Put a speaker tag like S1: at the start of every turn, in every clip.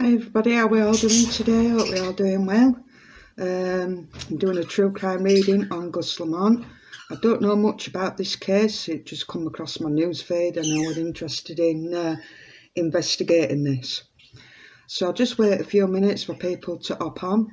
S1: Hi everybody, how are we all doing today? Hope we're all doing well. I'm doing a true crime reading on Gus Lamont. I don't know much about this case, it just come across my news feed and I was interested in investigating this. So I'll just wait a few minutes for people to hop on.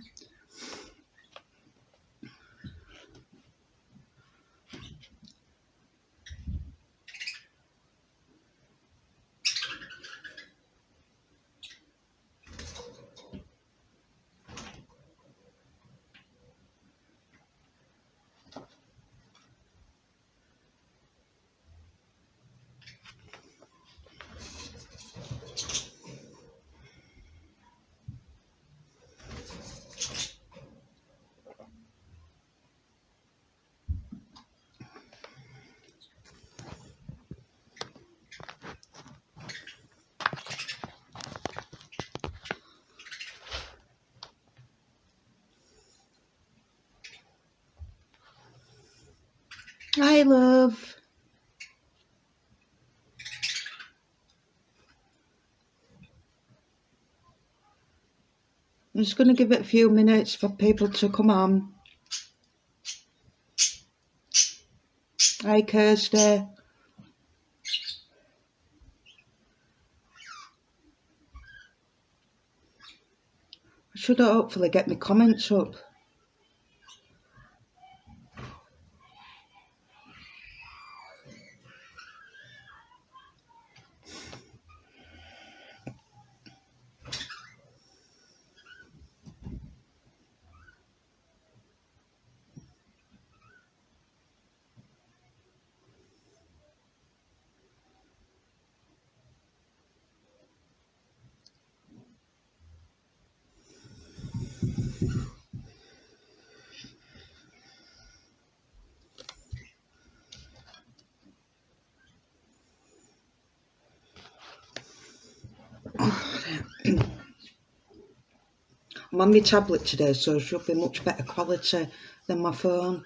S1: Hi love. I'm just going to give it a few minutes for people to come on. Hi Kirsty. I should hopefully get my comments up. I'm on my tablet today, so it should be much better quality than my phone.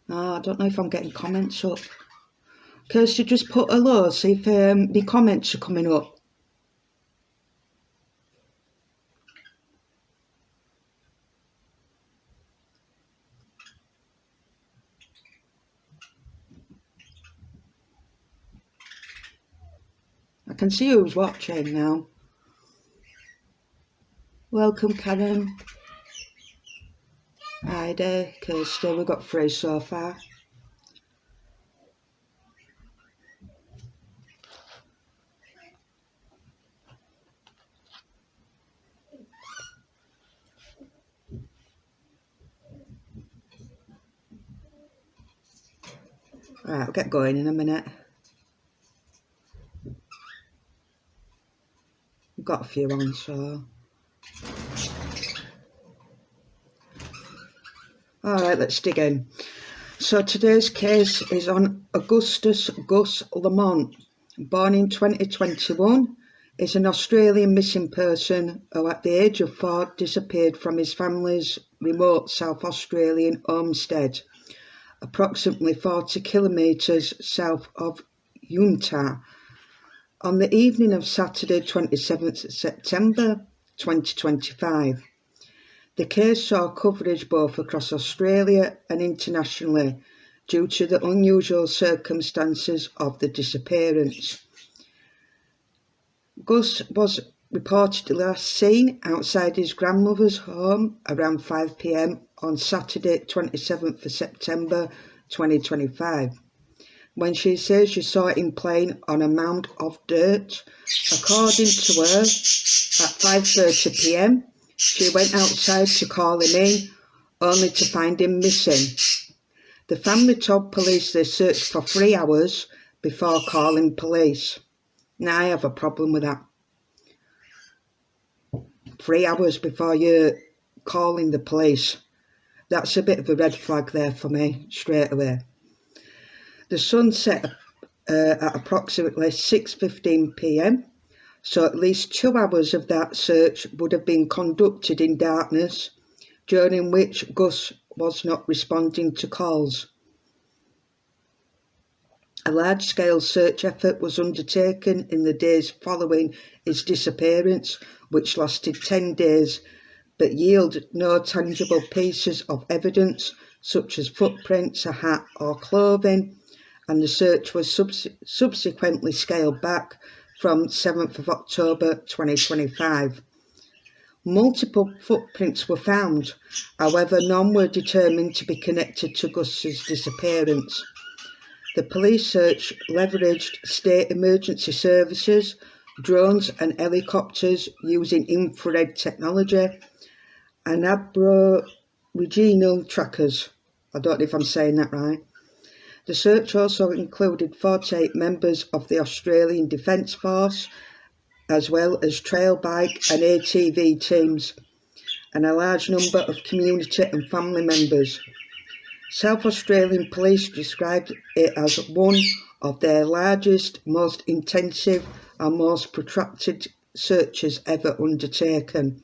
S1: Oh, I don't know if I'm getting comments up. Kirsty, just put hello, see if the comments are coming up. I can see who's watching now. Welcome, Karen. Hi there, Kirsty. We've got 3 so far. Right, I'll get going in a minute. We've got a few on, so... Alright, let's dig in. So today's case is on Augustus Gus Lamont, born in 2021, is an Australian missing person who at the age of 4 disappeared from his family's remote South Australian homestead, approximately 40 kilometres south of Yunta, on the evening of Saturday 27th September 2025. The case saw coverage both across Australia and internationally due to the unusual circumstances of the disappearance. Gus was reportedly last seen outside his grandmother's home around 5 p.m. on Saturday 27th of September 2025, when she says she saw him playing on a mound of dirt. According to her, at 5:30 p.m, she went outside to call him in, only to find him missing. The family told police they searched for 3 hours before calling police. Now, I have a problem with that. 3 hours before you're calling the police. That's a bit of a red flag there for me, straight away. The sun set at approximately 6:15 p.m, so at least 2 hours of that search would have been conducted in darkness, during which Gus was not responding to calls. A large-scale search effort was undertaken in the days following his disappearance, which lasted 10 days, but yielded no tangible pieces of evidence, such as footprints, a hat or clothing, and the search was subsequently scaled back from 7th of October 2025. Multiple footprints were found, however none were determined to be connected to Gus's disappearance. The police search leveraged state emergency services, drones and helicopters using infrared technology, and aboriginal trackers. I don't know if I'm saying that right. The search also included 48 members of the Australian Defence Force, as well as trail bike and ATV teams, and a large number of community and family members. South Australian Police described it as one of their largest, most intensive and most protracted searches ever undertaken.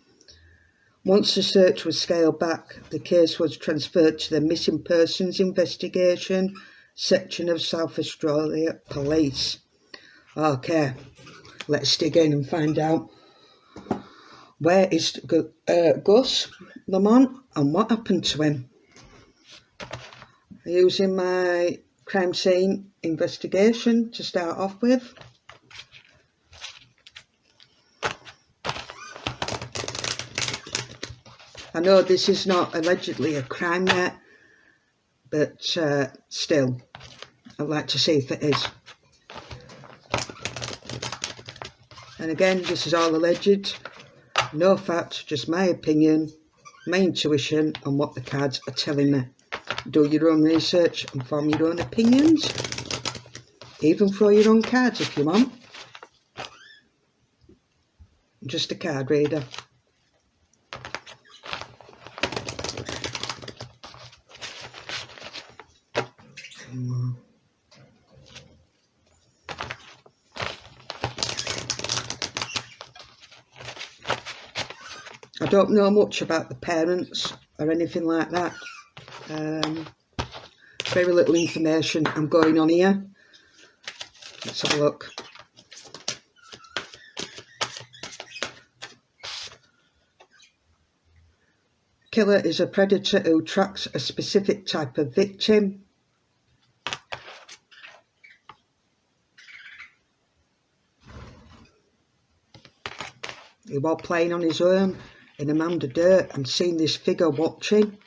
S1: Once the search was scaled back, the case was transferred to the Missing Persons Investigation section of South Australia Police. Okay, let's dig in and find out where is Gus Lamont and what happened to him. Using my crime scene investigation to start off with. I know this is not allegedly a crime yet, but still, I'd like to see if it is. And again, this is all alleged, no fact, just my opinion, my intuition on what the cards are telling me. Do your own research and form your own opinions. Even throw your own cards if you want. I'm just a card reader. I don't know much about the parents or anything like that. Very little information I'm going on here. Let's have a look. Killer is a predator who tracks a specific type of victim. He was playing on his own in a mound of dirt and seen this figure watching.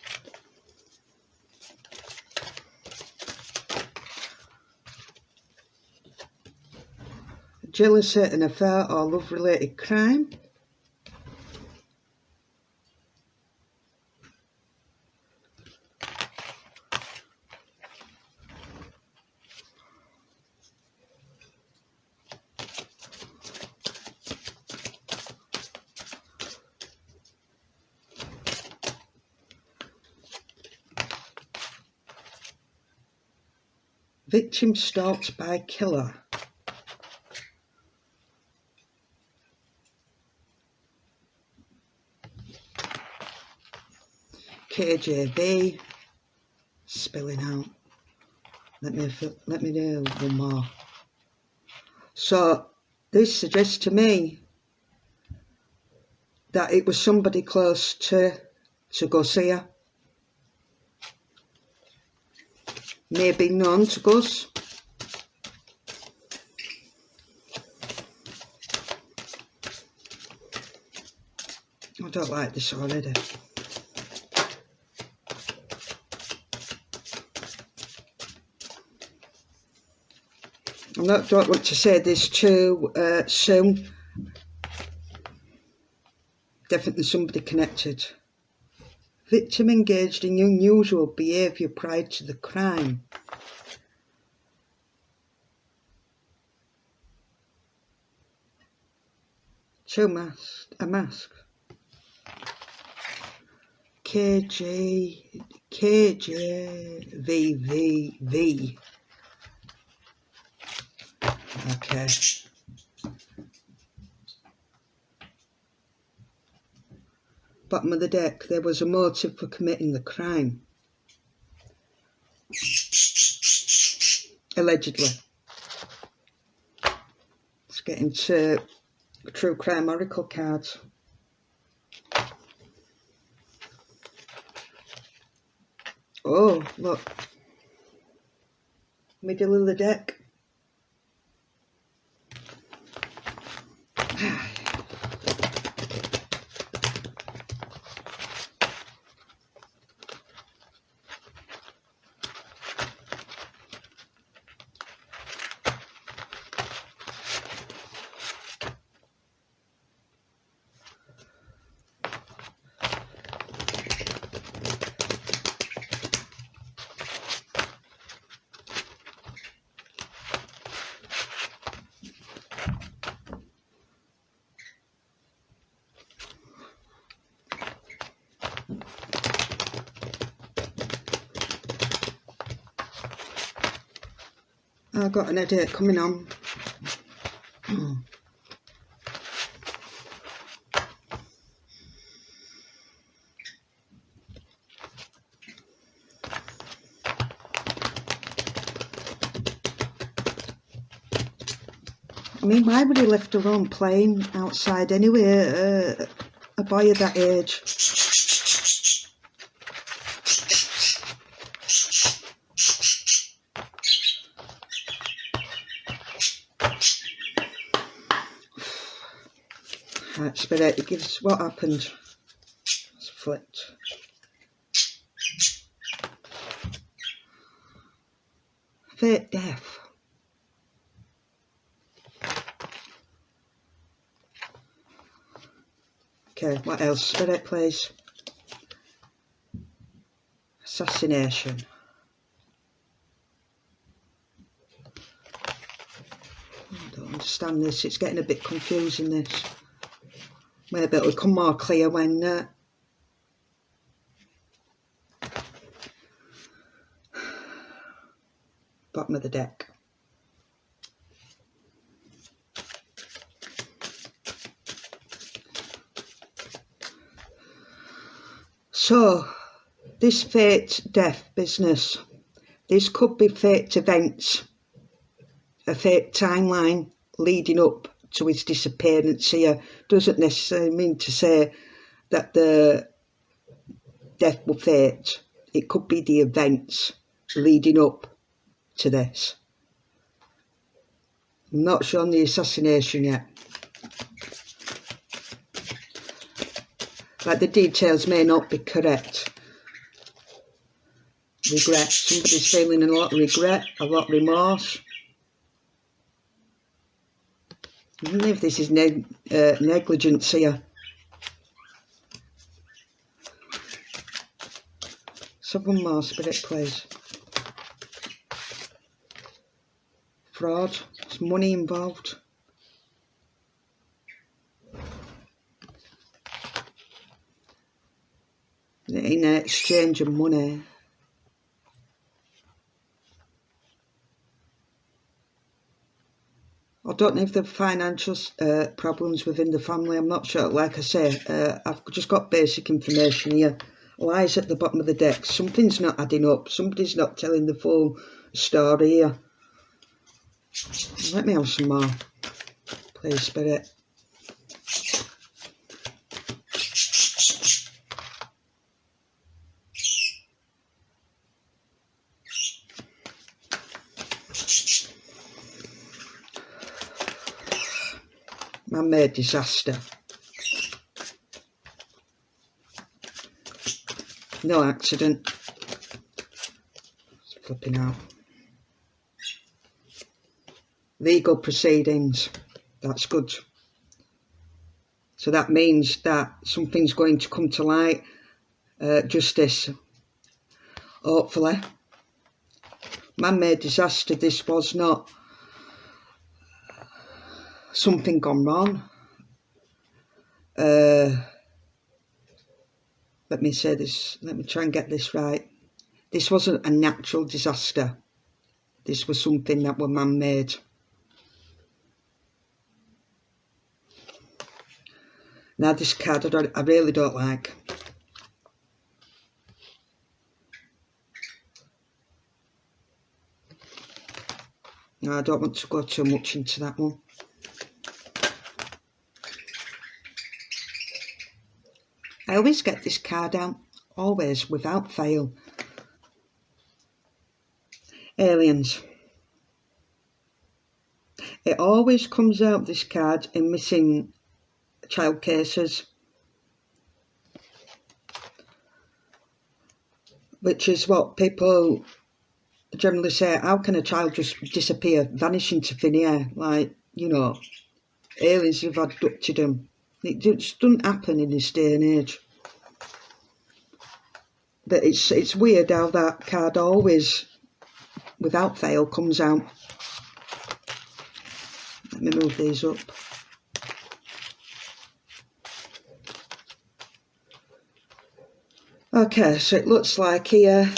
S1: Jealousy, an affair or love-related crime. Victim stalked by killer. KJB, spilling out. Let me do one more. So this suggests to me that it was somebody close to Gus here. Maybe known to Gus. I don't like this already. I don't want to say this too soon. Definitely somebody connected. Victim engaged in unusual behaviour prior to the crime. A mask. KJVVV. Okay. Bottom of the deck, there was a motive for committing the crime. A allegedly. Let's get into True Crime Oracle cards. Oh, look. Middle of the deck. I've got an headache coming on. I mean, why would he left alone playing outside anyway? A boy of that age. Right, Spirit, it gives what happened. It's flipped. Fate death. Okay, what else? Spirit, please. Assassination. I don't understand this. It's getting a bit confusing, this. Maybe it'll become more clear when bottom of the deck. So, this fate death business, this could be fate events, a fate timeline leading up to his disappearance here. Doesn't necessarily mean to say that the death will fate. It could be the events leading up to this. I'm not sure on the assassination yet. Like, the details may not be correct. Regret. Somebody's feeling a lot of regret, a lot of remorse. I don't know if this is negligence here. So one more, Spirit, please. Fraud. There's money involved. In exchange of money. I don't know if there are financial problems within the family. I'm not sure. Like I say, I've just got basic information here. Lies at the bottom of the deck. Something's not adding up. Somebody's not telling the full story here. Let me have some more. Please, Spirit. Man-made disaster. No accident. It's flipping out. Legal proceedings. That's good. So that means that something's going to come to light. Justice. Hopefully. Man-made disaster. This was not something gone wrong. Let me say this. Let me try and get this right. This wasn't a natural disaster. This was something that was man-made. Now this card I really don't like. No, I don't want to go too much into that one. I always get this card out, always, without fail. Aliens. It always comes out, this card, in missing child cases, which is what people generally say, how can a child just disappear, vanish into thin air, like, you know, aliens have abducted them. It just doesn't happen in this day and age. But it's weird how that card always, without fail, comes out. Let me move these up. Okay, so it looks like here,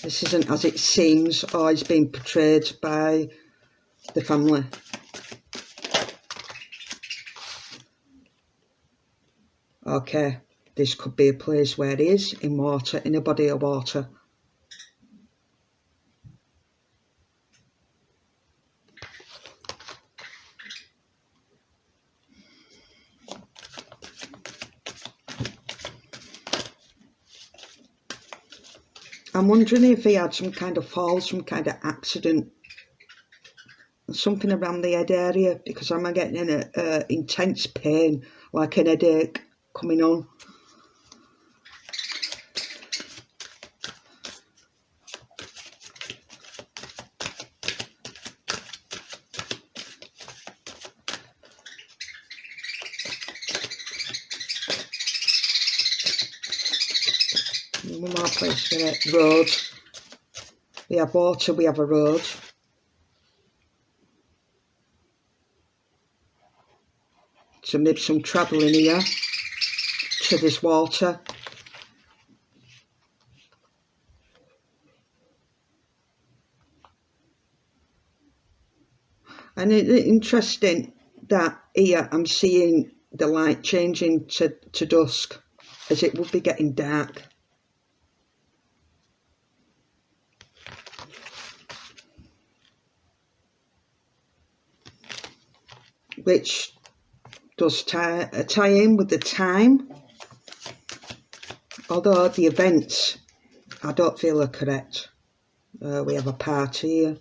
S1: this isn't as it seems or is being portrayed by the family. Okay, this could be a place where it is, in water, in a body of water. I'm wondering if he had some kind of fall, some kind of accident, something around the head area, because I'm getting an intense pain, like an headache coming on. One more place for it. Road. We have water, we have a road. So maybe some travelling here to this water. And it's interesting that here I'm seeing the light changing to dusk, as it would be getting dark. Which does tie in with the time, although the events I don't feel are correct. We have a party here.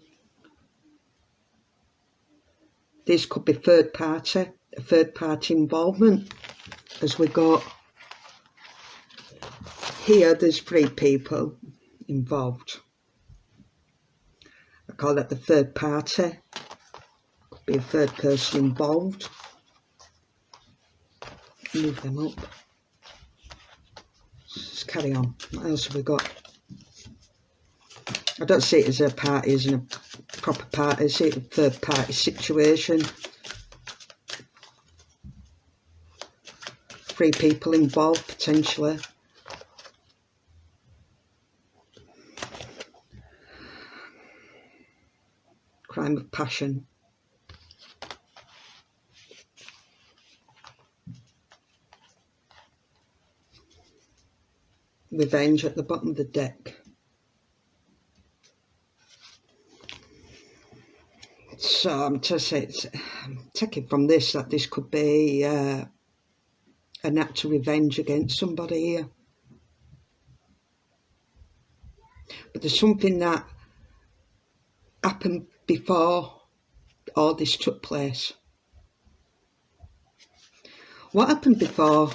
S1: This could be third party involvement, as we got here. There's 3 people involved. I call that the third party. Could be a third person involved. Move them up. Let's carry on. What else have we got? I don't see it as a party, as a proper party. I see it as a third party situation. 3 people involved, potentially. Crime of passion. Revenge at the bottom of the deck. So I'm taking from this that this could be an act of revenge against somebody here. But there's something that happened before all this took place. What happened before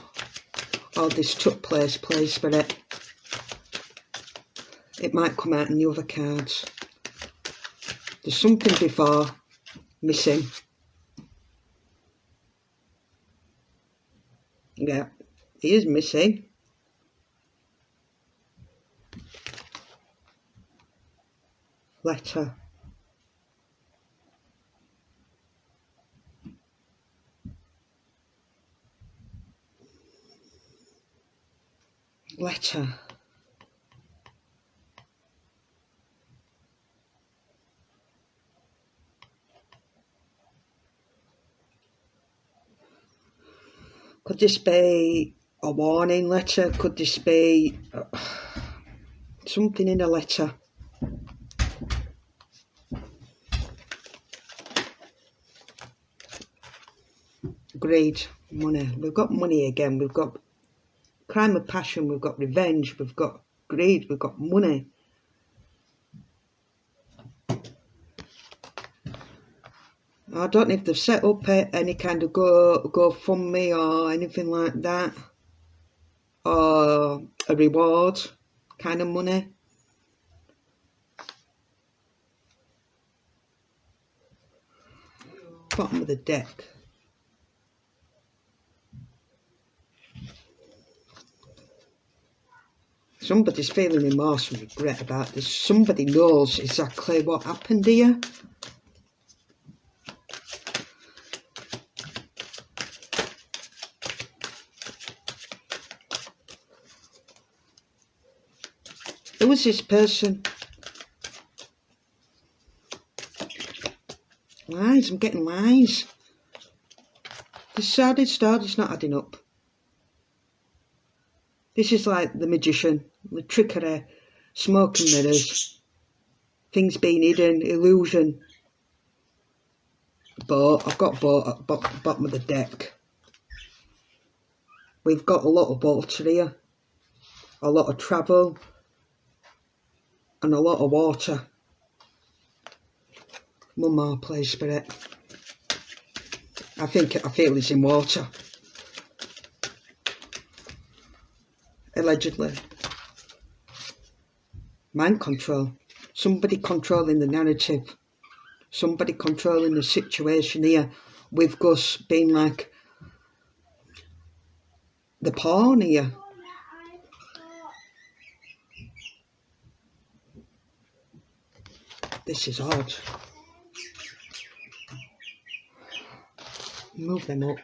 S1: all this took place, please, for it? It might come out in the other cards. There's something before missing. Yeah, he is missing. Letter. Letter. Could this be a warning letter? Could this be something in a letter. Greed, money. We've got money again. We've got crime of passion. We've got revenge. We've got greed. We've got money. I don't know if they've set up any kind of GoFundMe or anything like that, or a reward kind of money. Bottom of the deck. Somebody's feeling remorse and regret about this. Somebody knows exactly what happened here. Who is this person? Lies, I'm getting lies. This sordid story's not adding up. This is like the magician, the trickery, smoke and mirrors, things being hidden, illusion. Boat, I've got a boat at the bottom of the deck. We've got a lot of water here, a lot of travel, and a lot of water. One more, please, Spirit. I feel it's in water. Allegedly. Mind control. Somebody controlling the narrative. Somebody controlling the situation here, with Gus being like the pawn here. This is odd. Move them up.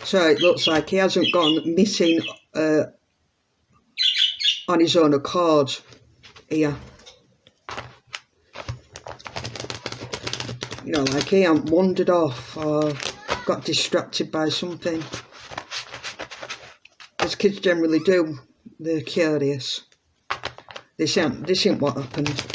S1: So it looks like he hasn't gone missing on his own accord here. You know, like he hasn't wandered off or got distracted by something. As kids generally do, they're curious. This ain't what happened.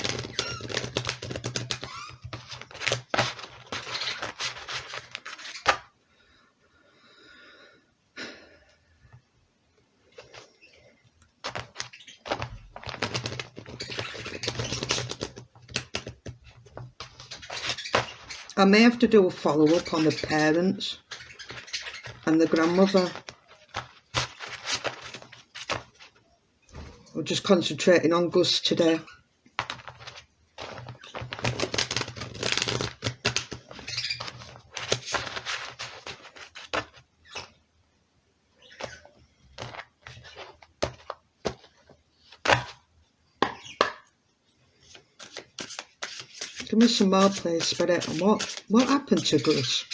S1: I may have to do a follow-up on the parents and the grandmother. We're just concentrating on Gus today. Give me some more, please, Spirit. And what happened to Gus?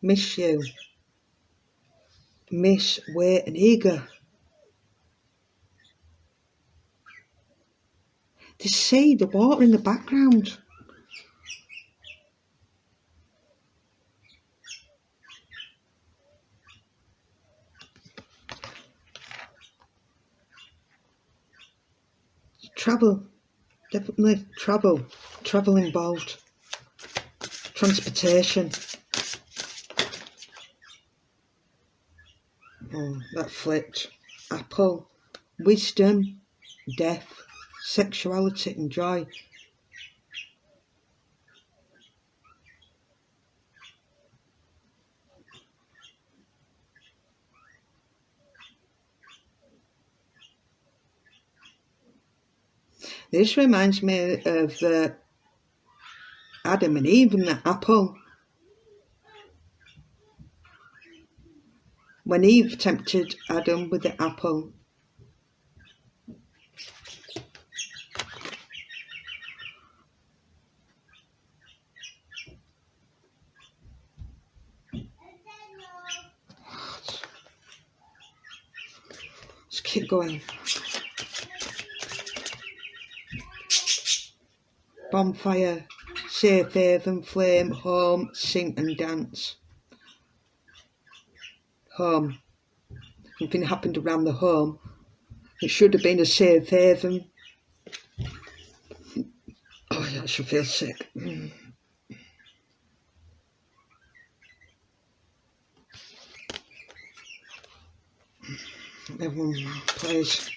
S1: Miss you. Miss, wait and eager. The sea, the water in the background. Travel, definitely travel involved. Transportation. Oh, that flipped. Apple, wisdom, death, sexuality and joy. This reminds me of Adam and Eve and the apple. When Eve tempted Adam with the apple. Keep going. Bonfire, safe haven, flame, home, sing and dance. Home. Something happened around the home. It should have been a safe haven. Oh yeah, I should feel sick. Everyone, please.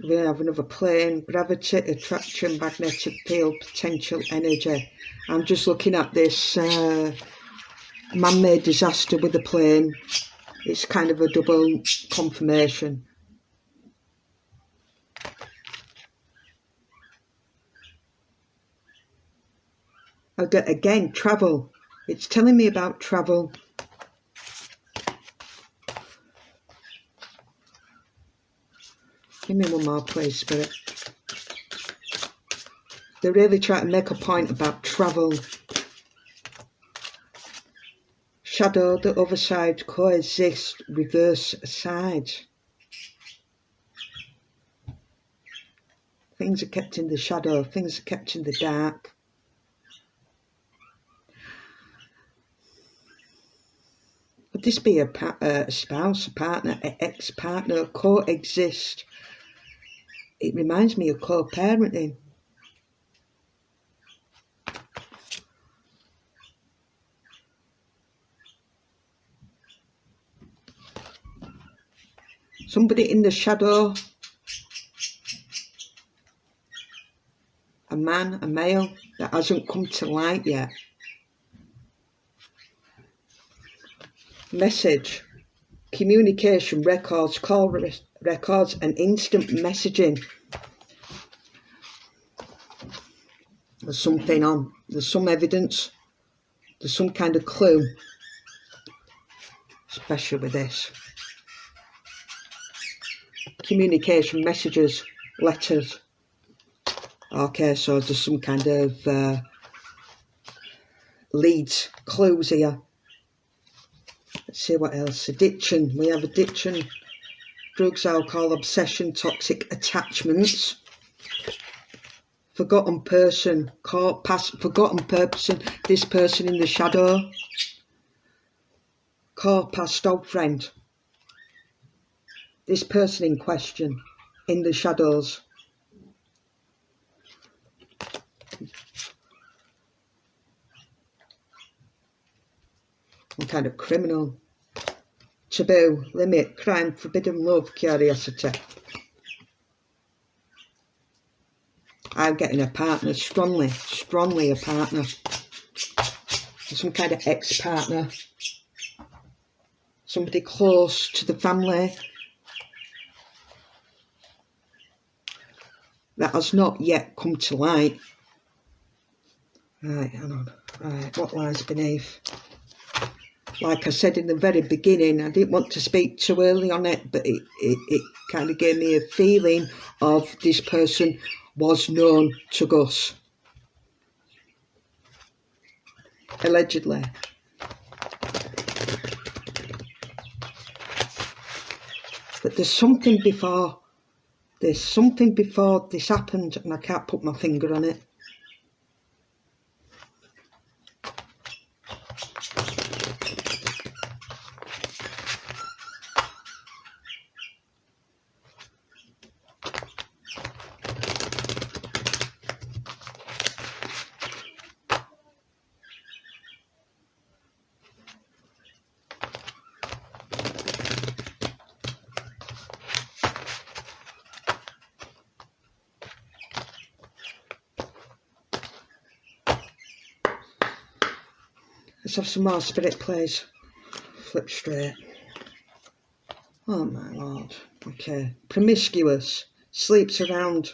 S1: We have another plane, gravity, attraction, magnetic field, potential energy. I'm just looking at this man-made disaster with the plane. It's kind of a double confirmation. Again, travel. It's telling me about travel. Give me one more, please, Spirit. They're really trying to make a point about travel. Shadow, the other side, coexist, reverse side. Things are kept in the shadow, things are kept in the dark. Would this be a spouse, a partner, an ex-partner, coexist? It reminds me of co-parenting. Somebody in the shadow, a man, a male, that hasn't come to light yet. Message, communication, records, call records and instant messaging. There's something on, there's some evidence, there's some kind of clue, especially with this. Communication, messages, letters. Okay, so there's some kind of leads, clues here. Let's see what else. Addiction. We have addiction, drugs, alcohol, obsession, toxic attachments. Forgotten person, caught past, forgotten person, this person in the shadow. Caught past old friend. This person in question, in the shadows. Some kind of criminal. Taboo, limit, crime, forbidden love, curiosity. I'm getting a partner, strongly a partner. Some kind of ex-partner. Somebody close to the family that has not yet come to light. Right, hang on. Right, what lies beneath? Like I said in the very beginning, I didn't want to speak too early on it, but it kind of gave me a feeling of this person was known to Gus. Allegedly. But there's something before this happened, and I can't put my finger on it. Let's have some more spirit, please. Flip straight. Oh my lord. Okay. Promiscuous. Sleeps around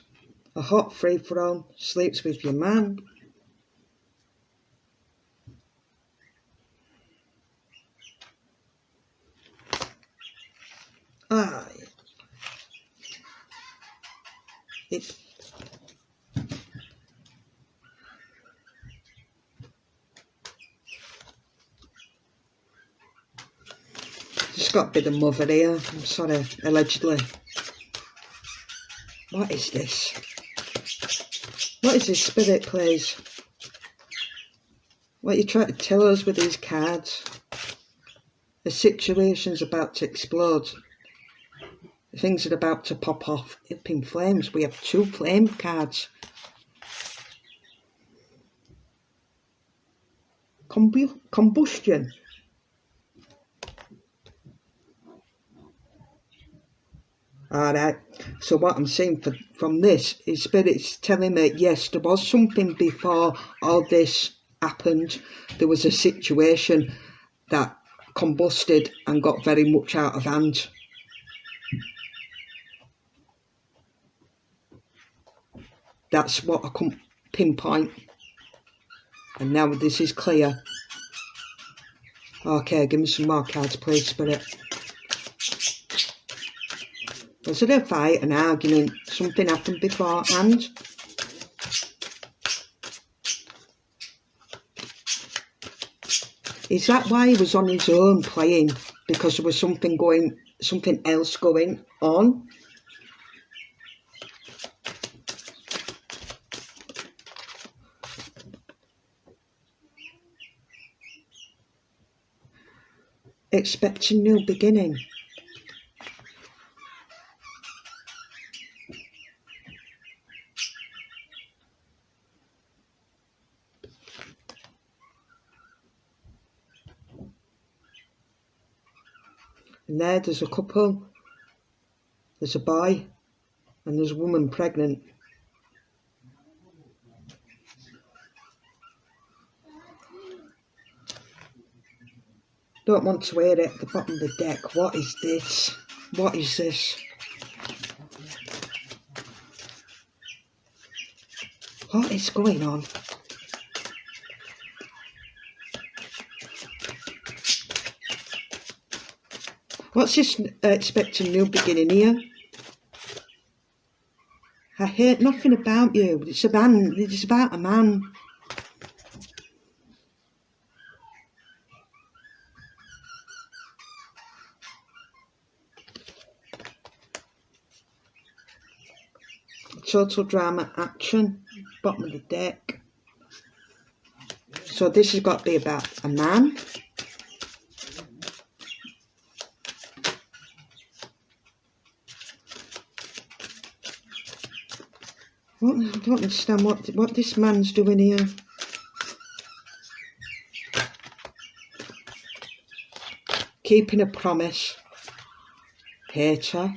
S1: a hot free-for-all. Sleeps with your man. It's It's got to be the mother here. I'm sorry, allegedly. What is this? What is this spirit, please? What are you trying to tell us with these cards? The situation's about to explode. Things are about to pop off up in flames. We have 2 flame cards. Combustion. Alright, so what I'm saying from this is Spirit's telling me, yes, there was something before all this happened. There was a situation that combusted and got very much out of hand. That's what I can pinpoint. And now this is clear. Okay, give me some more cards, please, Spirit. Was it a fight, an argument? Something happened beforehand? Is that why he was on his own playing? Because there was something else going on? Expect a new beginning. And there's a couple, there's a boy, and there's a woman pregnant. Don't want to hear it at the bottom of the deck. What is this? What is this? What is going on? What's this expecting new beginning here? I hate nothing about you. It's a man. It's about a man. Total drama action. Bottom of the deck. So this has got to be about a man. I don't understand what this man's doing here. Keeping a promise. Hater.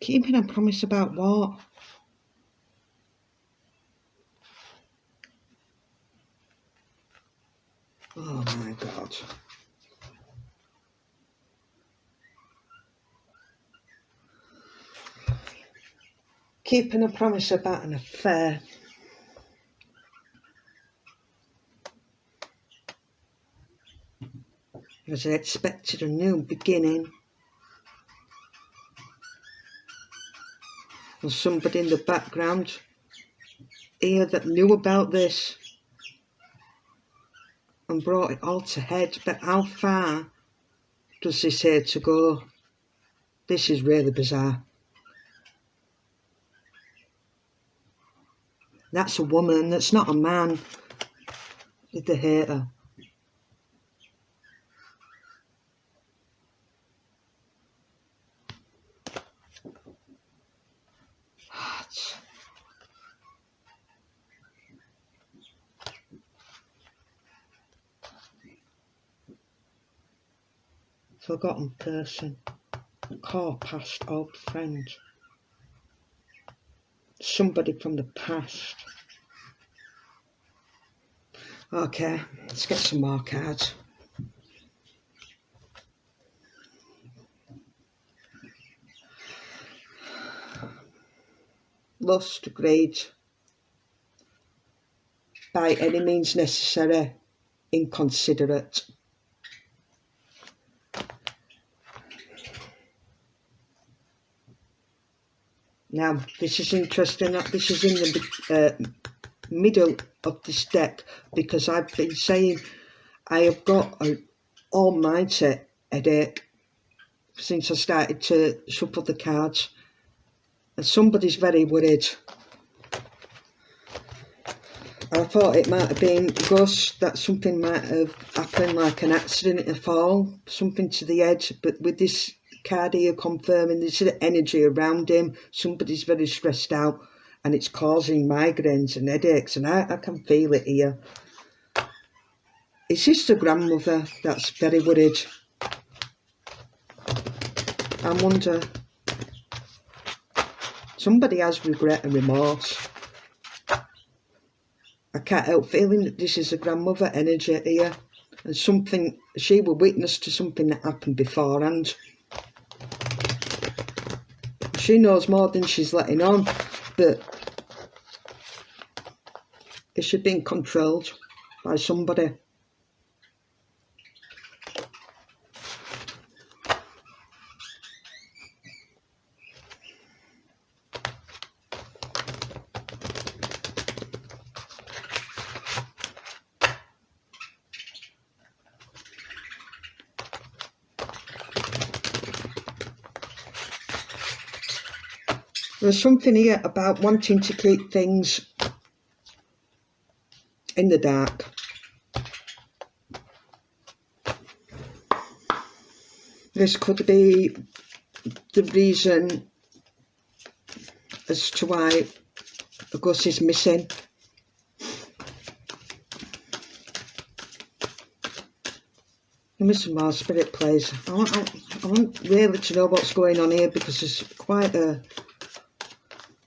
S1: Keeping a promise about what? Oh my God. Keeping a promise about an affair. Because I expected a new beginning. There's somebody in the background here that knew about this and brought it all to head. But how far does this here to go? This is really bizarre. That's a woman, that's not a man. With the hater. Forgotten person. Call past old friend. Somebody from the past. Okay, let's get some more cards. Lust, greed. By any means necessary. inconsiderate. Now, this is interesting that this is in the middle of this deck, because I've been saying I have got an almighty headache since I started to shuffle the cards, and somebody's very worried. I thought it might have been Gus, that something might have happened, like an accident, a fall, something to the head, but with this card here confirming there's energy around him, somebody's very stressed out, and it's causing migraines and headaches, and I can feel it here. It's just the grandmother that's very worried. I wonder, somebody has regret and remorse. I can't help feeling that this is a grandmother energy here, and something, she was witness to something that happened beforehand. She knows more than she's letting on, but is she being controlled by somebody? There's something here about wanting to keep things in the dark. This could be the reason as to why Gus is missing. Give me some more spirit, please. I want really to know what's going on here, because there's quite a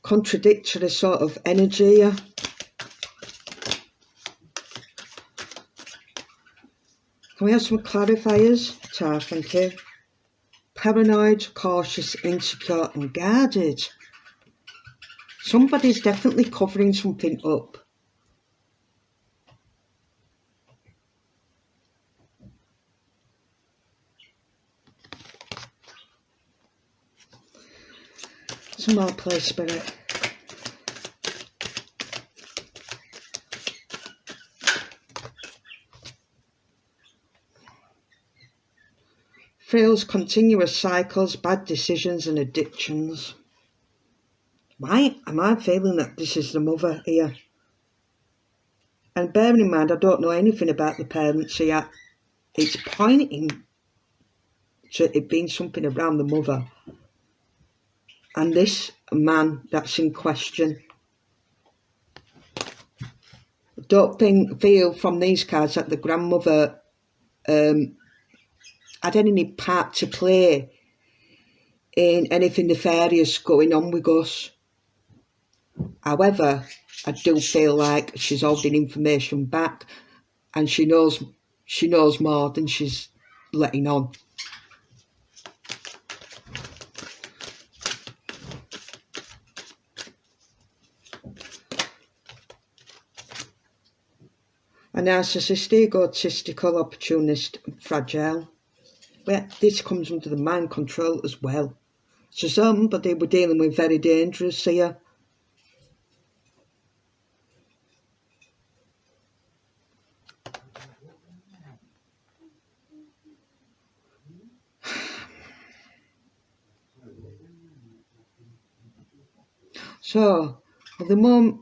S1: contradictory sort of energy here. Can we have some clarifiers? Tar, thank you. Paranoid, cautious, insecure and guarded. Somebody's definitely covering something up. Some more, please, spirit. Feels continuous cycles, bad decisions and addictions. Why am I feeling that this is the mother here? And bearing in mind, I don't know anything about the parents here. It's pointing to it being something around the mother. And this man that's in question. I don't feel from these cards that the grandmother had any part to play in anything nefarious going on with Gus. However, I do feel like she's holding information back, and she knows more than she's letting on. A narcissist, egotistical, opportunist, fragile. But this comes under the mind control as well. So somebody we're dealing with very dangerous here. So, at the moment,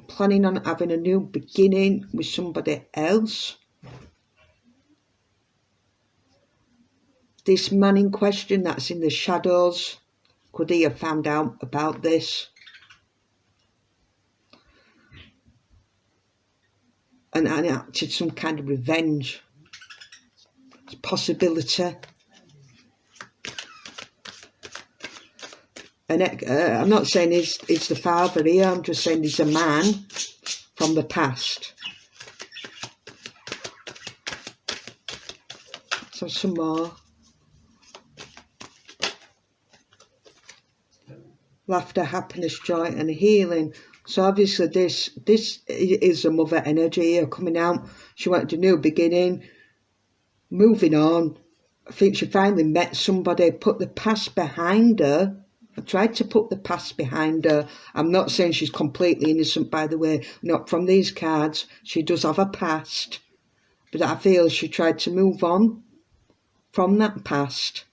S1: planning on having a new beginning with somebody else. This man in question that's in the shadows, could he have found out about this? And acted some kind of revenge. It's a possibility. And I'm not saying he's the father here, I'm just saying he's a man from the past. So some more. Laughter, happiness, joy and healing. So obviously this is a mother energy here coming out. She wanted a new beginning, moving on. I think she finally met somebody, put the past behind her. I tried to put the past behind her. I'm not saying she's completely innocent, by the way, not from these cards. She does have a past, but I feel she tried to move on from that past.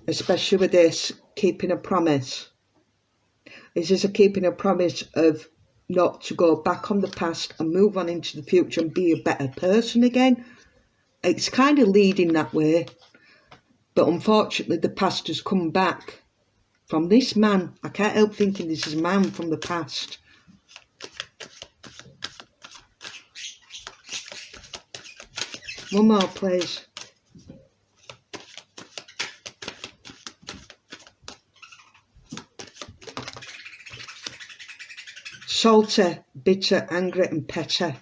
S1: Especially with this, keeping a promise. Is this a keeping a promise of not to go back on the past and move on into the future and be a better person again? It's kind of leading that way. But unfortunately, the past has come back from this man. I can't help thinking this is a man from the past. One more, please. Salty, bitter, angry and petty.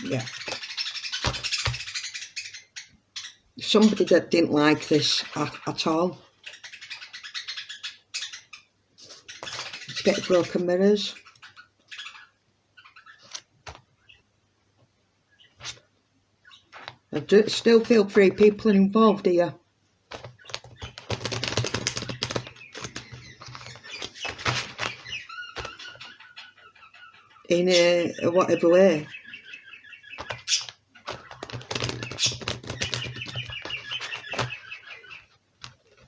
S1: Yeah. Somebody that didn't like this at all. Let's get broken mirrors. I do still feel 3 people involved here. In a whatever way.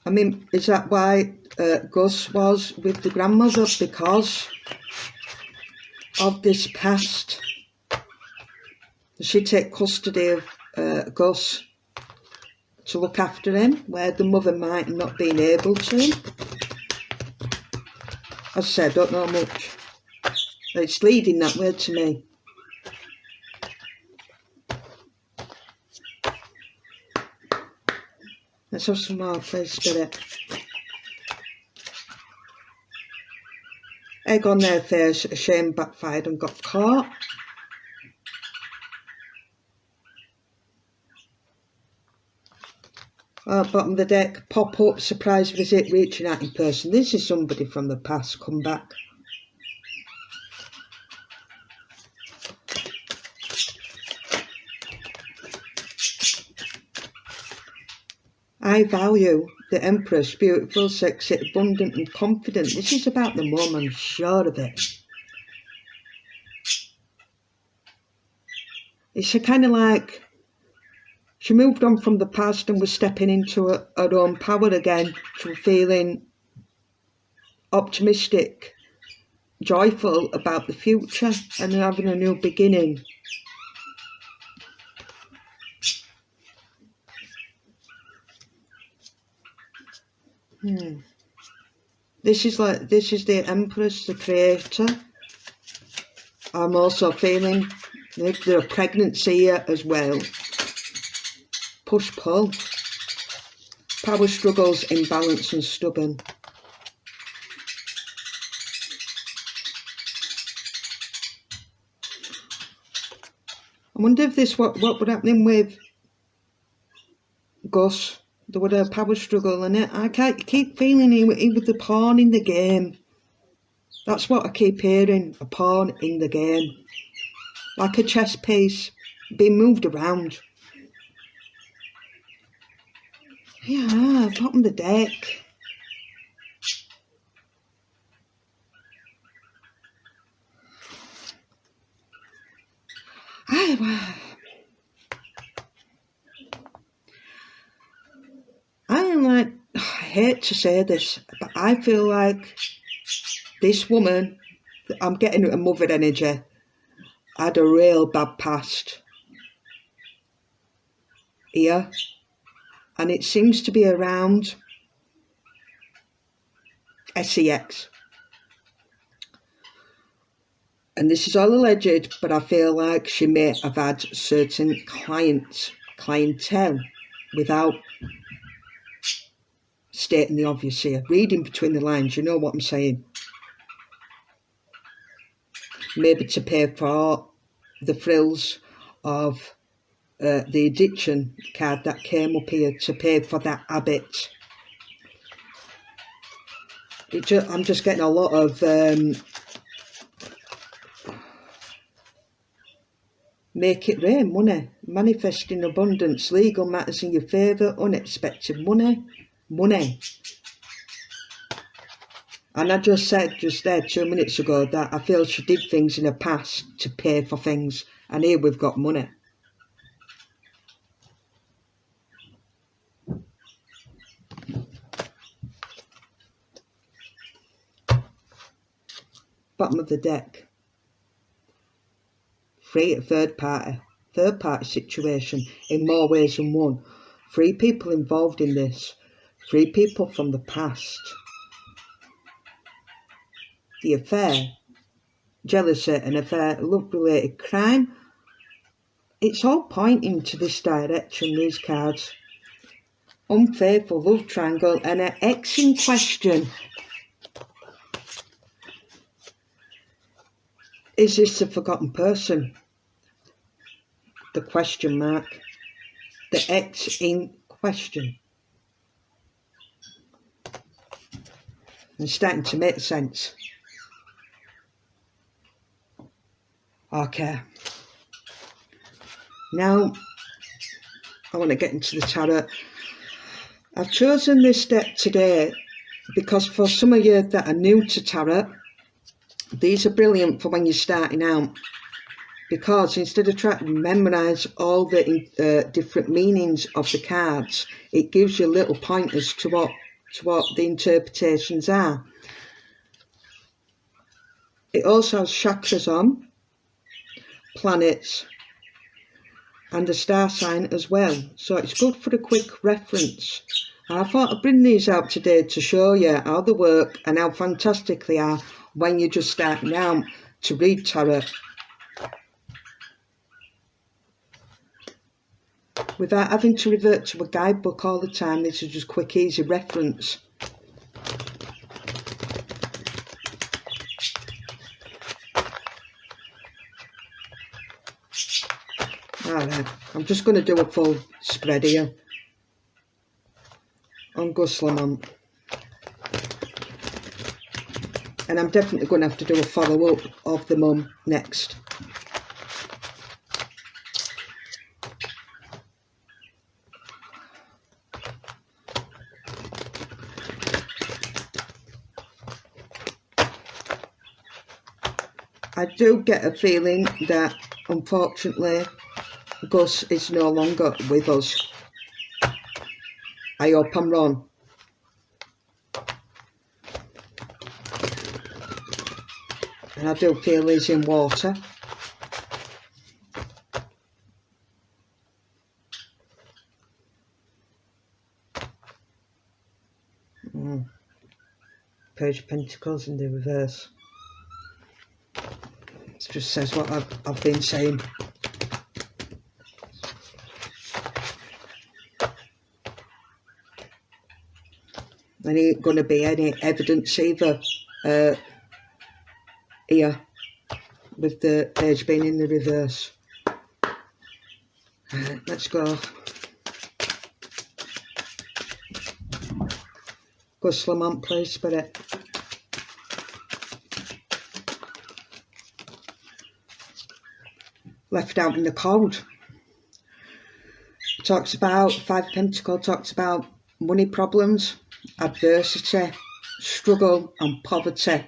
S1: I mean, is that why Gus was with the grandmother? Because of this past? Does she take custody of Gus to look after him, where the mother might not been able to? As I said, I don't know much. It's leading that way to me. Let's have some more, please, Spirit. Egg on their face, ashamed, backfired and got caught. Bottom of the deck, pop up, surprise visit, reaching out in person. This is somebody from the past come back. I value the Empress, beautiful, sexy, abundant and confident. This is about the mum, I'm sure of it. It's a kind of like she moved on from the past and was stepping into her own power again. She was feeling optimistic, joyful about the future and having a new beginning. This is the Empress, the creator. I'm also feeling there's a pregnancy here as well. Push pull. Power struggles, imbalance and stubborn. I wonder if this what would happen with Gus. There was a power struggle in it. I keep feeling he was the pawn in the game. That's what I keep hearing, a pawn in the game. Like a chess piece, being moved around. Yeah, bottom of the deck. I hate to say this, but I feel like this woman, I'm getting a mother energy, had a real bad past here. And it seems to be around sex. And this is all alleged, but I feel like she may have had certain clientele without stating the obvious here. Reading between the lines, you know what I'm saying. Maybe to pay for the frills of the addiction card that came up here to pay for that habit. I'm just getting a lot of make it rain money, manifest in abundance, legal matters in your favour, unexpected money. And I just said just there 2 minutes ago that I feel she did things in the past to pay for things, and here we've got money. Bottom of the deck. Free at third party situation in more ways than one. 3 people involved in this. 3 people from the past. The affair, jealousy, an affair, love-related crime. It's all pointing to this direction, these cards. Unfaithful, love triangle, and an ex in question. Is this a forgotten person? The question mark. The ex in question. It's starting to make sense. Okay. Now, I want to get into the tarot. I've chosen this deck today because for some of you that are new to tarot, these are brilliant for when you're starting out. Because instead of trying to memorise all the different meanings of the cards, it gives you little pointers to what the interpretations are. It also has chakras on, planets, and a star sign as well. So it's good for a quick reference. I thought I'd bring these out today to show you how they work and how fantastic they are when you're just starting out to read tarot. Without having to revert to a guidebook all the time, this is just quick, easy reference. Alright, I'm just going to do a full spread here on Gus Lamont. And I'm definitely going to have to do a follow-up of the mum next. I do get a feeling that, unfortunately, Gus is no longer with us. I hope I'm wrong. And I do feel he's in water. Page of Pentacles in the reverse. It just says what I've been saying. There ain't going to be any evidence either here with the page being in the reverse. Let's go. Gus Lamont, please, Spirit. Left out in the cold. Talks about, 5 of Pentacles talks about money problems, adversity, struggle and poverty.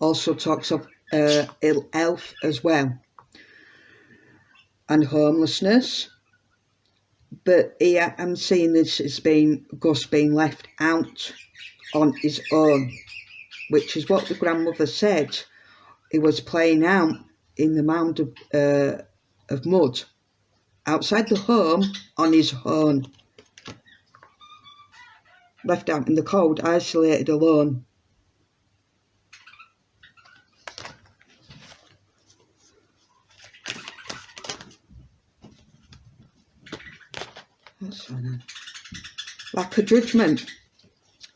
S1: Also talks of ill health as well. And homelessness. But here I'm seeing this as being Gus being left out on his own, which is what the grandmother said. He was playing out in the mound of mud outside the home on his own. Left out in the cold, isolated, alone. That's funny. Like a judgment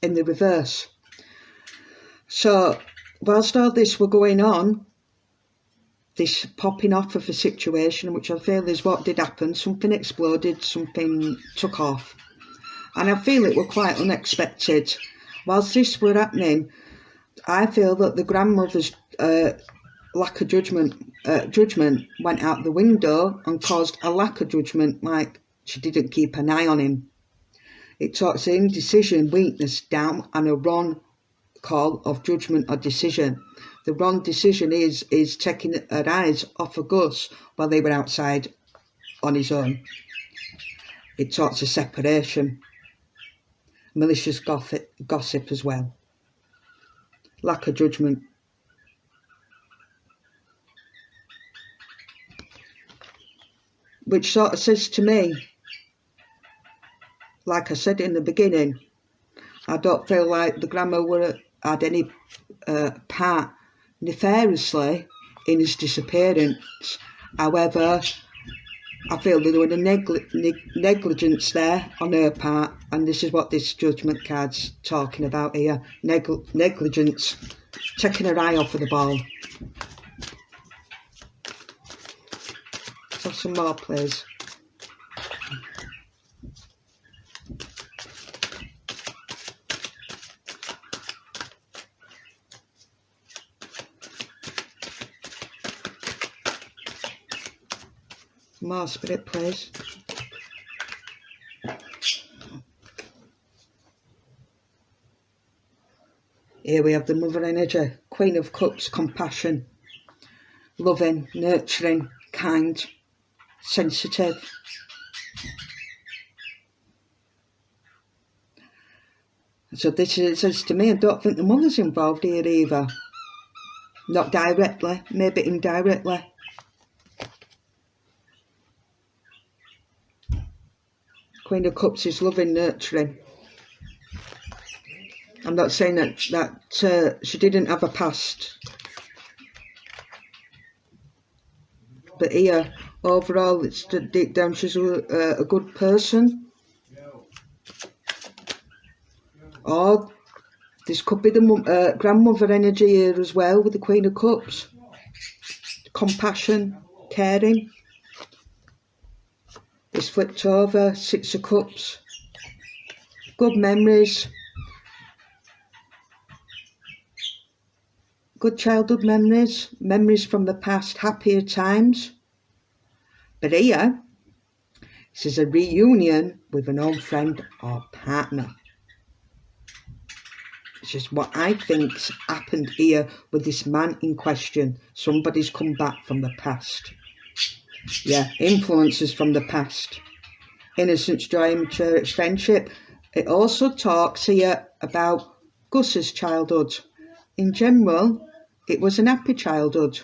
S1: in the reverse. So whilst all this were going on, this popping off of a situation, which I feel is what did happen. Something exploded, something took off. And I feel it were quite unexpected. Whilst this were happening, I feel that the grandmother's lack of judgment went out the window and caused a lack of judgment, like she didn't keep an eye on him. It talks indecision, weakness, doubt, and a wrong call of judgment or decision. The wrong decision is taking her eyes off of Gus while they were outside on his own. It talks of separation, malicious gossip as well, lack of judgment. Which sort of says to me, like I said in the beginning, I don't feel like the grandma had any part nefariously in his disappearance. However, I feel there was a negligence there on her part, and this is what this judgment card's talking about here. Negligence, taking her eye off of the ball. Let's have some more, please. More spirit, please. Here we have the mother energy, Queen of Cups, compassion, loving, nurturing, kind, sensitive. So this says to me, I don't think the mother's involved here either. Not directly, maybe indirectly. Queen of Cups is loving, nurturing. I'm not saying that she didn't have a past. But here, overall, it's deep down, she's a good person. Or this could be the grandmother energy here as well with the Queen of Cups. Compassion, caring. It's flipped over, Six of Cups. Good memories. Good childhood memories. Memories from the past, happier times. But here, this is a reunion with an old friend or partner. It's just what I think's happened here with this man in question. Somebody's come back from the past. Yeah, influences from the past. Innocence, joy, and cherished friendship. It also talks here about Gus's childhood. In general, it was an happy childhood.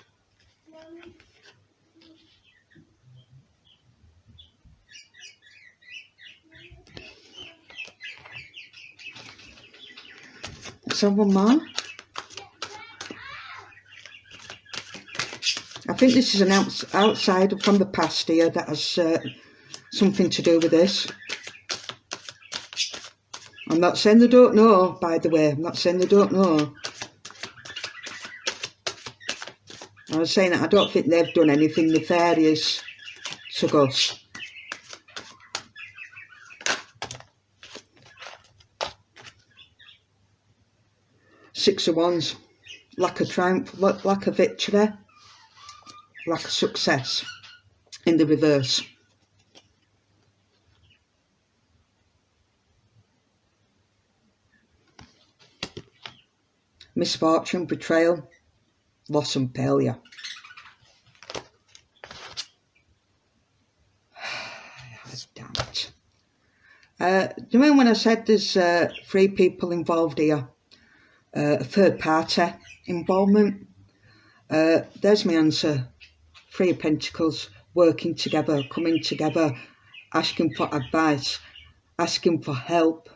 S1: So one more. I think this is an outside from the past here that has something to do with this. I'm not saying they don't know, by the way. I'm not saying they don't know. I was saying that I don't think they've done anything nefarious to Gus. Six of Wands. Lack of triumph, lack of victory. Lack of success in the reverse. Misfortune, betrayal, loss and failure. Damn it. Do you remember when I said there's 3 people involved here? A third party involvement? There's my answer. 3 of Pentacles, working together, coming together, asking for advice, asking for help.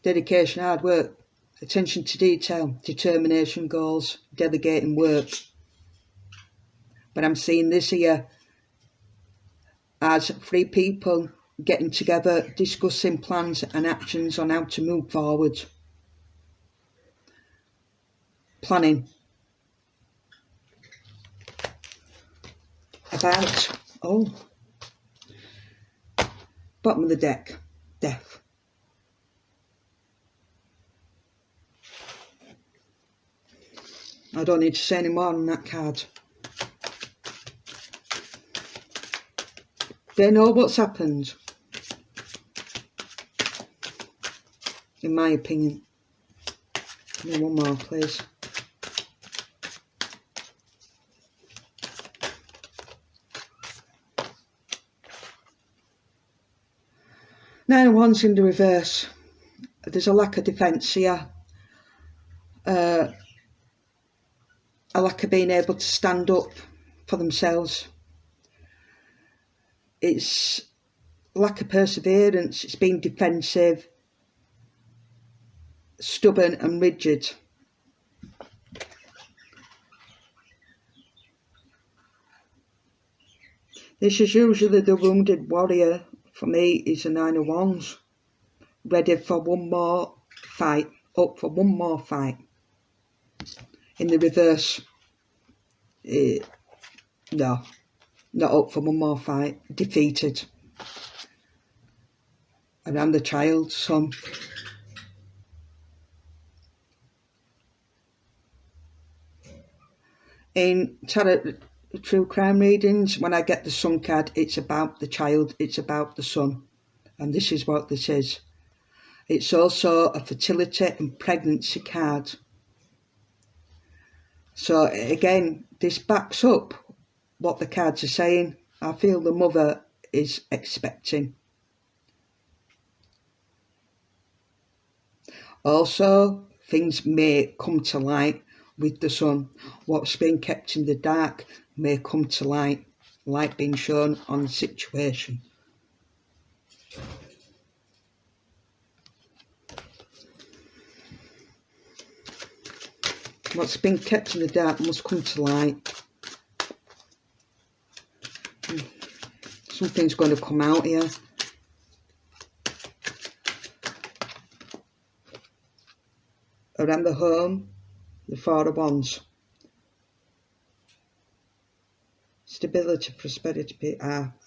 S1: Dedication, hard work, attention to detail, determination, goals, delegating work. But I'm seeing this here as 3 people getting together, discussing plans and actions on how to move forward. planning. About, oh, bottom of the deck, death. I don't need to say any more on that card. They know what's happened, in my opinion. No, one more, please. Nine of Wands in the reverse. There's a lack of defence here. A lack of being able to stand up for themselves. It's lack of perseverance. It's being defensive, stubborn and rigid. This is usually the wounded warrior. For me, is a Nine of Wands. Ready for one more fight. Up for one more fight. In the reverse. No. Not up for one more fight. Defeated. Around the child, son. In tarot true crime readings, when I get the sun card, it's about the child, it's about the son. And this is what this is. It's also a fertility and pregnancy card. So again, this backs up what the cards are saying. I feel the mother is expecting. Also, things may come to light with the sun. What's been kept in the dark may come to light being shown on the situation. What's been kept in the dark must come to light. Something's going to come out here. Around the home, the Four of Wands. Stability, prosperity,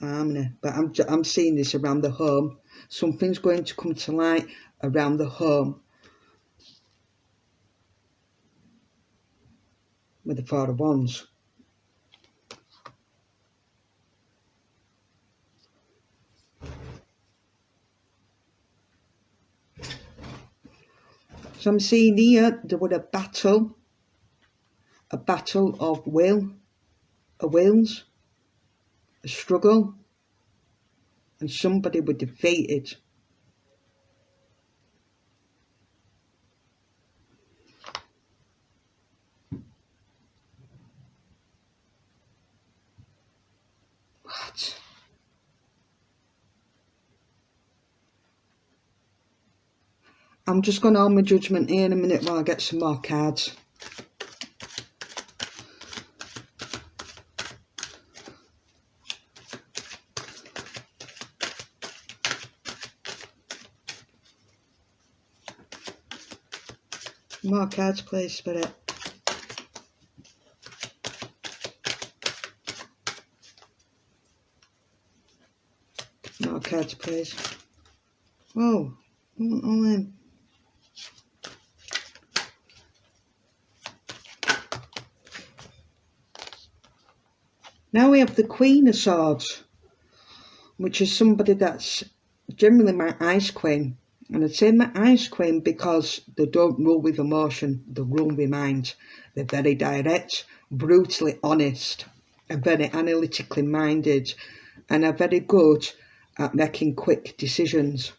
S1: harmony. But I'm seeing this around the home. Something's going to come to light around the home. With the Four of Wands. So I'm seeing here there was a battle of wills, a struggle, and somebody was defeated. What? I'm just going to hold my judgment here in a minute while I get some more cards. More cards, please, Spirit. More cards, please. Whoa, I want all in. Now we have the Queen of Swords, which is somebody that's generally my ice queen. And I'd say my ice queen because they don't rule with emotion, they rule with mind. They're very direct, brutally honest, and very analytically minded, and are very good at making quick decisions.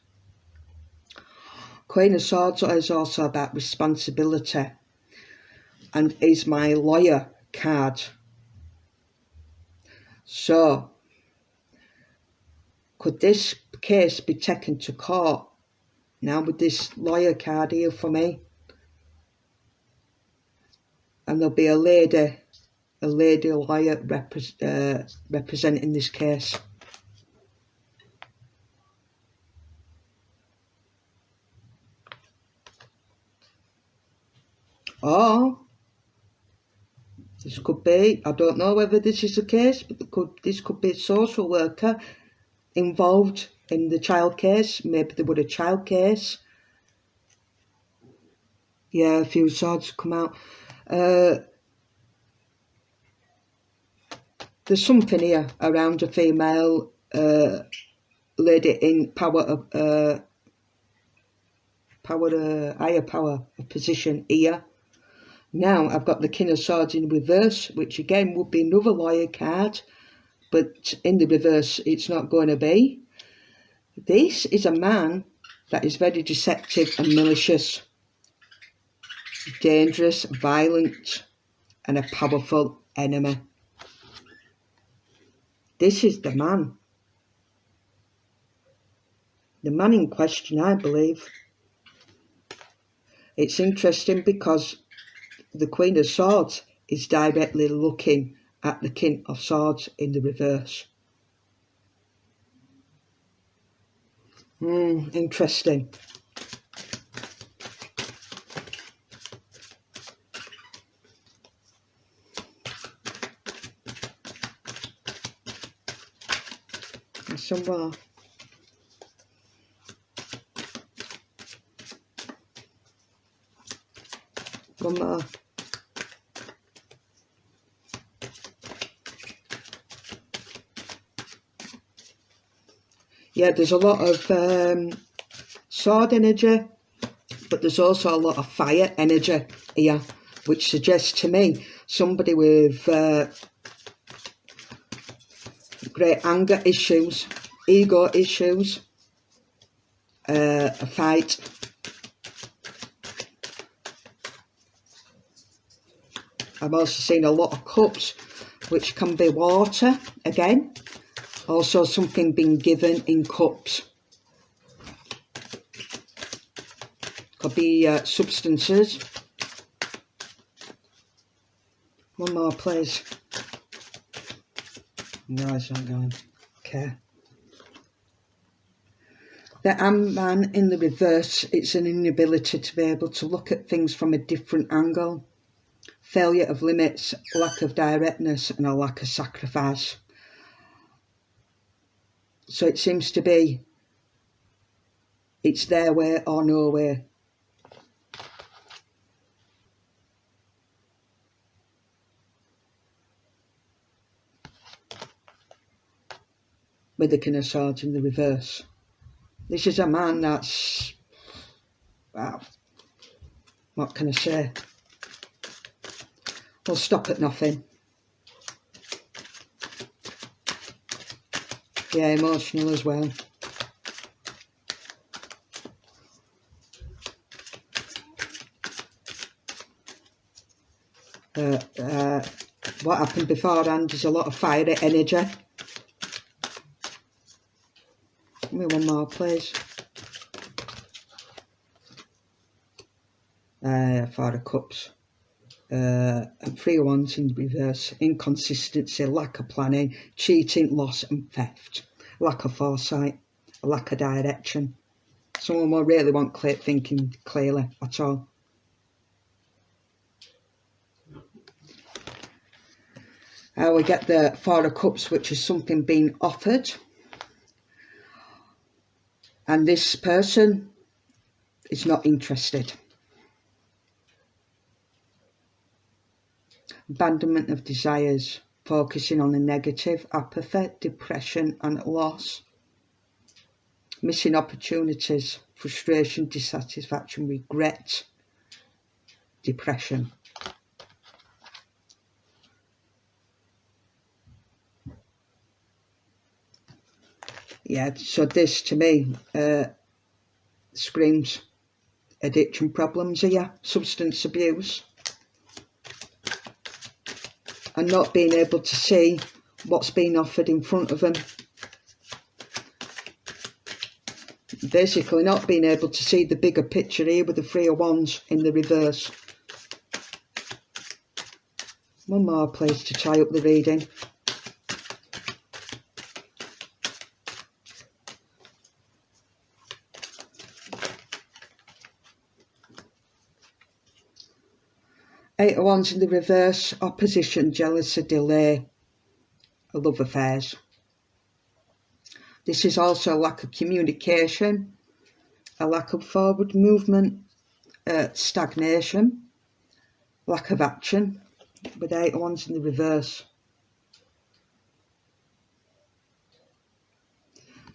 S1: Queen of Swords is also about responsibility and is my lawyer card. So, could this case be taken to court? Now with this lawyer card here for me. And there'll be a lady lawyer representing this case. Or This could be, I don't know whether this is the case, but this could be a social worker involved in the child case. Maybe there were a child case. Yeah, a few swords come out. There's something here around a female lady in higher power position here. Now I've got the King of Swords in reverse, which again would be another lawyer card, but in the reverse it's not going to be. This is a man that is very deceptive and malicious, dangerous, violent, and a powerful enemy. This is the man. The man in question, I believe. It's interesting because the Queen of Swords is directly looking at the King of Swords in the reverse. Interesting. And some more. One more. Yeah, there's a lot of sword energy, but there's also a lot of fire energy here, which suggests to me somebody with great anger issues, ego issues, a fight. I've also seen a lot of cups, which can be water again. Also something being given in cups. Could be substances. One more, please. No, it's not going. Okay. The man in the reverse, it's an inability to be able to look at things from a different angle. Failure of limits, lack of directness, and a lack of sacrifice. So it seems to be, it's their way or no way. With the King of Swords in the reverse. This is a man that's, well, what can I say? We'll stop at nothing. Yeah, emotional as well. What happened beforehand is a lot of fiery energy. Give me one more, please. Four of Cups. And 3 of Wands in reverse. Inconsistency, lack of planning, cheating, loss and theft. Lack of foresight, a lack of direction. Someone will really want clear thinking clearly at all. We get the 4 of Cups, which is something being offered. And this person is not interested. Abandonment of desires, focusing on the negative, apathy, depression and loss. Missing opportunities, frustration, dissatisfaction, regret, depression. Yeah, so this to me screams addiction problems here, substance abuse, and not being able to see what's being offered in front of them. Basically not being able to see the bigger picture here with the 3 of Wands in the reverse. One more please to tie up the reading. Eight of Wands in the reverse, opposition, jealousy, delay, love affairs. This is also a lack of communication, a lack of forward movement, stagnation, lack of action, with Eight of Wands in the reverse.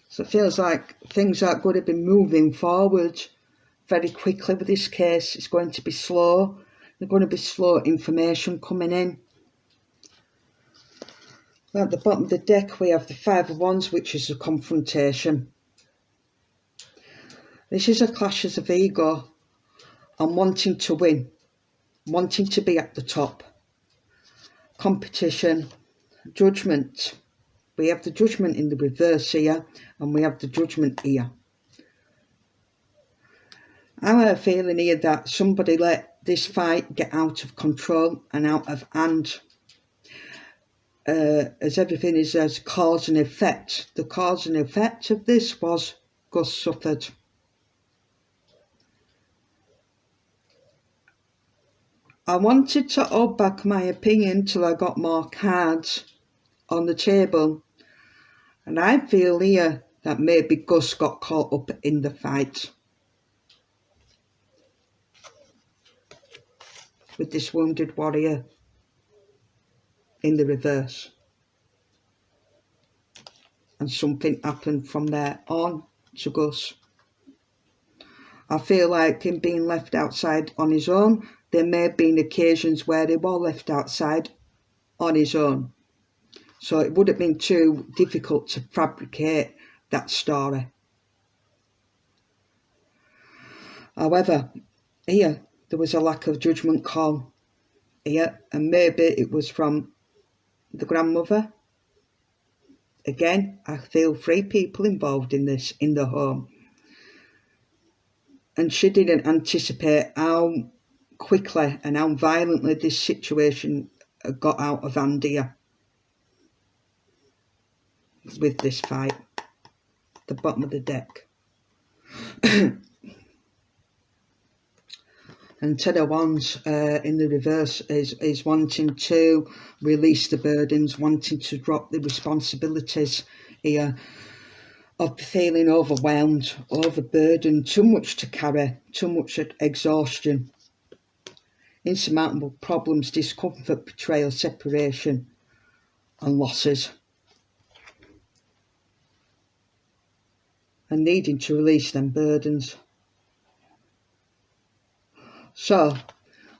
S1: So it feels like things aren't going to be moving forward very quickly with this case. It's going to be slow. There's going to be slow information coming in. At the bottom of the deck we have the Five of Wands, which is a confrontation. This is a clashes of ego and wanting to win, wanting to be at the top. Competition, judgment. We have the Judgment in the reverse here, and we have the Judgment here. I have a feeling here that somebody let this fight get out of control and out of hand. As everything is as cause and effect. The cause and effect of this was Gus suffered. I wanted to hold back my opinion till I got more cards on the table. And I feel here that maybe Gus got caught up in the fight with this wounded warrior in the reverse. And something happened from there on to Gus. I feel like him being left outside on his own, there may have been occasions where he was left outside on his own. So it would have been too difficult to fabricate that story. However, here there was a lack of judgment call here, and maybe it was from the grandmother. Again, I feel 3 people involved in this in the home. And she didn't anticipate how quickly and how violently this situation got out of hand here. With this fight, the bottom of the deck. And Ten of Wands in the reverse is wanting to release the burdens, wanting to drop the responsibilities here, of feeling overwhelmed, overburdened, too much to carry, too much exhaustion, insurmountable problems, discomfort, betrayal, separation and losses. And needing to release them burdens. So,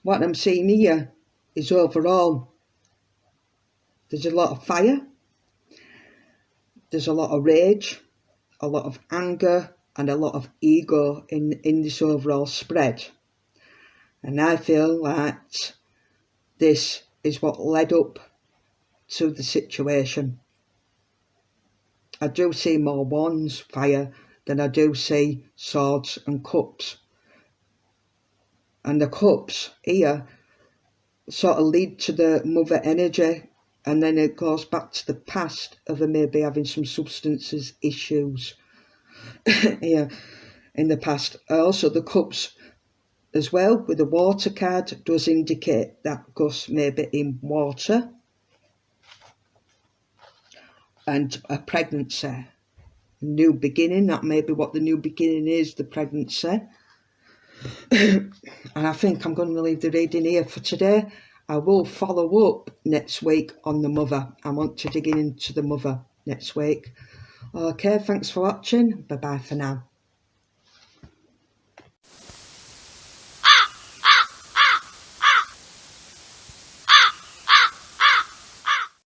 S1: what I'm seeing here is overall, there's a lot of fire, there's a lot of rage, a lot of anger and a lot of ego in this overall spread. And I feel that this is what led up to the situation. I do see more wands, fire, than I do see swords and cups. And the cups here sort of lead to the mother energy, and then it goes back to the past of her maybe having some substances issues here in the past. Also the cups as well with the water card does indicate that Gus may be in water. And a pregnancy, a new beginning, that may be what the new beginning is, the pregnancy. And I think I'm going to leave the reading here for today. I will follow up next week on the mother. I want to dig into the mother next week. Okay, thanks for watching. Bye bye for now.